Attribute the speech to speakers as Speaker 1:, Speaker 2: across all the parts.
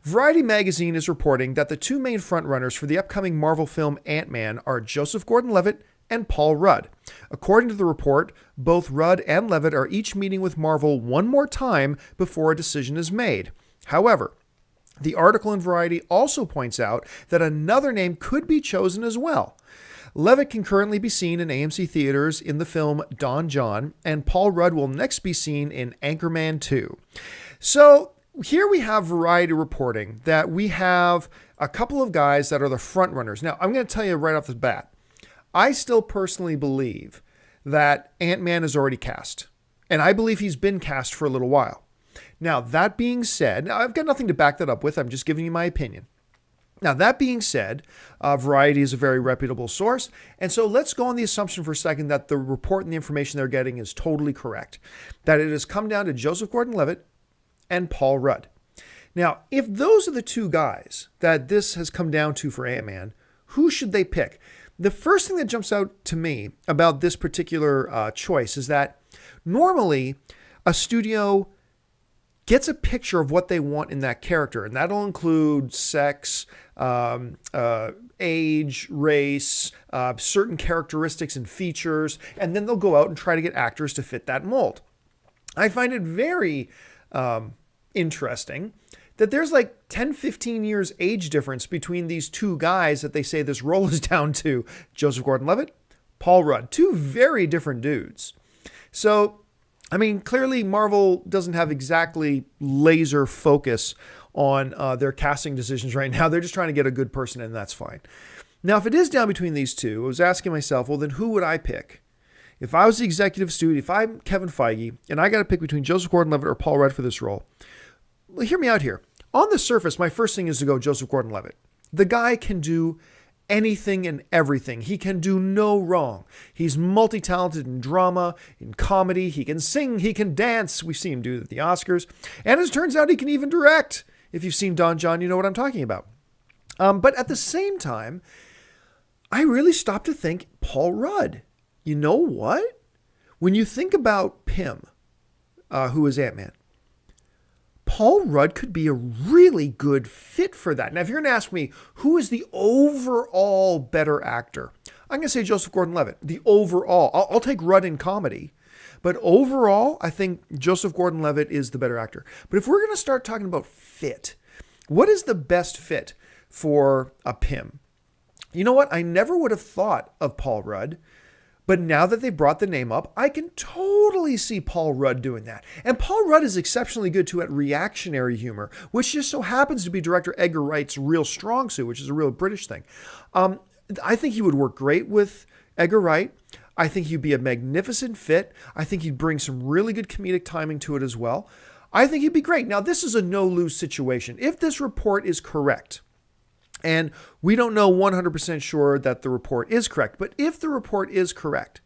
Speaker 1: Variety magazine is reporting that the two main frontrunners for the upcoming Marvel film Ant-Man are Joseph Gordon-Levitt and Paul Rudd. According to the report, both Rudd and Levitt are each meeting with Marvel one more time before a decision is made. However, the article in Variety also points out that another name could be chosen as well. Levitt can currently be seen in AMC theaters in the film Don John, and Paul Rudd will next be seen in Anchorman 2. So here we have Variety reporting that we have a couple of guys that are the front runners. Now, I'm going to tell you right off the bat, I still personally believe that Ant-Man is already cast, and I believe he's been cast for a little while. Now, that being said, now I've got nothing to back that up with. I'm just giving you my opinion. Now, that being said, Variety is a very reputable source. And so let's go on the assumption for a second that the report and the information they're getting is totally correct, that it has come down to Joseph Gordon-Levitt and Paul Rudd. Now, if those are the two guys that this has come down to for Ant-Man, who should they pick? The first thing that jumps out to me about this particular choice is that normally a studio gets a picture of what they want in that character, and that'll include sex, age, race, certain characteristics and features, and then they'll go out and try to get actors to fit that mold. I find it very interesting that there's like 10, 15 years age difference between these two guys that they say this role is down to. Joseph Gordon-Levitt, Paul Rudd, two very different dudes. So, I mean, clearly Marvel doesn't have exactly laser focus on their casting decisions right now. They're just trying to get a good person in, and that's fine. Now, if it is down between these two, I was asking myself, well, then who would I pick? If I was the executive studio, if I'm Kevin Feige, and I got to pick between Joseph Gordon-Levitt or Paul Rudd for this role, well, hear me out here. On the surface, my first thing is to go Joseph Gordon-Levitt. The guy can do anything and everything. He can do no wrong. He's multi-talented in drama, in comedy. He can sing, he can dance. We've seen him do it at the Oscars. And as it turns out, he can even direct. If you've seen Don John, you know what I'm talking about. But at the same time, I really stopped to think, Paul Rudd. You know what? When you think about Pym, who is Ant-Man, Paul Rudd could be a really good fit for that. Now, if you're going to ask me, who is the overall better actor? I'm going to say Joseph Gordon-Levitt. The overall. I'll take Rudd in comedy. But overall, I think Joseph Gordon-Levitt is the better actor. But if we're going to start talking about fit, what is the best fit for a Pym? You know what? I never would have thought of Paul Rudd. But now that they brought the name up, I can totally see Paul Rudd doing that. And Paul Rudd is exceptionally good, too, at reactionary humor, which just so happens to be director Edgar Wright's real strong suit, which is a real British thing. I think he would work great with Edgar Wright. I think he'd be a magnificent fit. I think he'd bring some really good comedic timing to it as well. I think he'd be great. Now, this is a no-lose situation. If this report is correct, and we don't know 100% sure that the report is correct, but if the report is correct,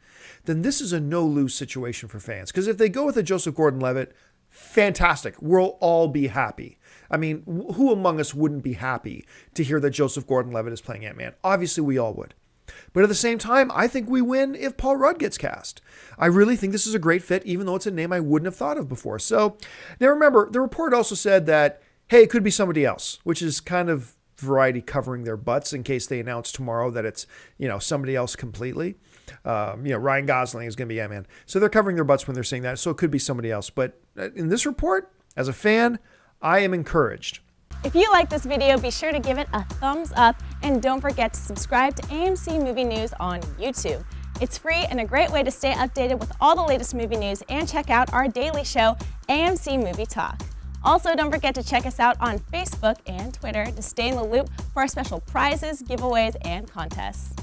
Speaker 1: then this is a no-lose situation for fans. Because if they go with a Joseph Gordon-Levitt, fantastic. We'll all be happy. I mean, who among us wouldn't be happy to hear that Joseph Gordon-Levitt is playing Ant-Man? Obviously, we all would. But at the same time, I think we win if Paul Rudd gets cast. I really think this is a great fit, even though it's a name I wouldn't have thought of before. So, now remember, the report also said that, hey, it could be somebody else, which is kind of Variety covering their butts in case they announce tomorrow that it's, somebody else completely. Ryan Gosling is going to be Ant-Man. So they're covering their butts when they're saying that. So it could be somebody else. But in this report, as a fan, I am encouraged.
Speaker 2: If you like this video, be sure to give it a thumbs up and don't forget to subscribe to AMC Movie News on YouTube. It's free and a great way to stay updated with all the latest movie news and check out our daily show, AMC Movie Talk. Also, don't forget to check us out on Facebook and Twitter to stay in the loop for our special prizes, giveaways, and contests.